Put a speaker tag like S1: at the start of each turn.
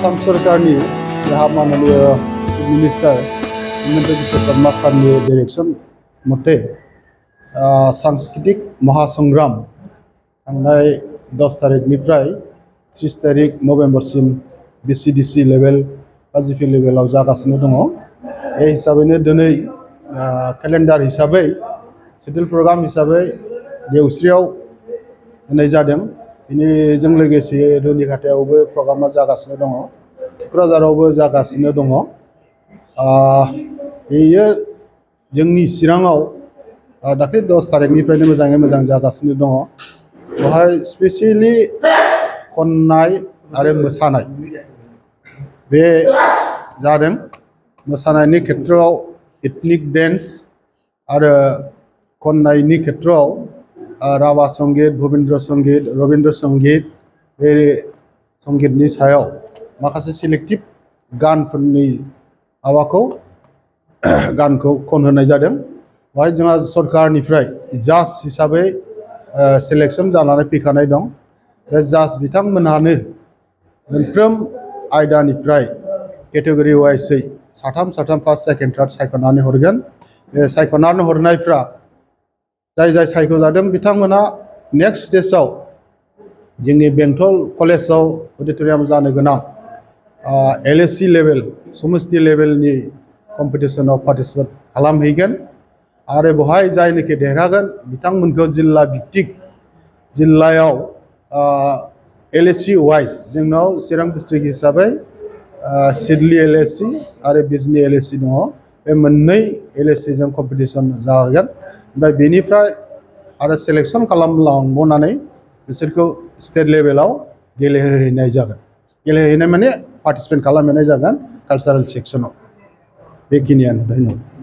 S1: आसाम सरकारनि माननीय chief minister Himanta Biswa Sharma सारनि डाइरेक्शन मते सांस्कृतिक महासंग्राम थांनाय 10 तारिखनिफ्राय 30 तारिख नभेम्बरसिम VCDC लेभेल GP लेभेलाव जागासिनो दङ। बे हिसाबैनो दिनै केलेन्डार हिसाबै शेड्यूल प्रग्राम हिसाबै देवस्रियाव होनाय जादों। बेनिजों लोगोसे रुनिखाथायावबो प्रग्रामा जागासिनो दङ, क'क्राझारावबो जागासिनो दङ। बेयो जोंनि चिराङाव दाख्लै 10 तारिखनिफ्रायनो मोजाङै मोजां जागासिनो दङ। बेवहाय स्पेसियेलि खननाय आरो मोसानाय बे जादों। मोसानायनि खेत्रआव एथनिक डेन्स आरो खननायनि खेत्रआव राभा संगीत, भुपेन्द्र संगीत, रबीन्द्र संगीत, बे संगीतनि सायाव माखासे सिलेक्टिभ गानफोरनि गानखौ खनहोनाय जादों। बेवहाय जोंहा सरकारनिफ्राय जाज हिसाबै सिलेक्शन जानानै फैखानाय दं। बे जाज बिथांमोनहानो मोनफ्रोम आयदानिफ्राय केटेगरि वाइजै साथाम फार्स्ट सेकेन्ड थार्ड सायख'नानै हरगोन। बे सायख'नानै हरनायफ्रा जाय सायख'जादों बिथांमोना नेक्स्ट स्टेजाव जोंनि बेंटल कलेजाव अडिट'रियाम जानो गोनां LAC लेभेल समष्टि लेभेलनि कम्पिटिशनाव पार्टिसिपेट खालामहैगोन। आरो बेवहाय जायनोखि देरहागोन बिथांमोनखौ जिल्ला भित्तिक जिल्लायाव LAC वाइज जोंनाव चिरां डिस्ट्रिक्ट हिसाबै सिडली LAC आरो बिजनी LAC दङ। बे मोननै LAC जों कम्पिटिशन जागोन। ओमफ्राय बेनिफ्राय आरो सेलेक्शन खालामलांबावनानै बिसोरखौ स्टेट लेभेलाव गेलेहोहैनाय जागोन। गेलेहैनाय माने पार्टिसिपेट खालामहैनाय जागोन कालचारेल सेक्सनाव। बेखिनियानो। धन्यबाद।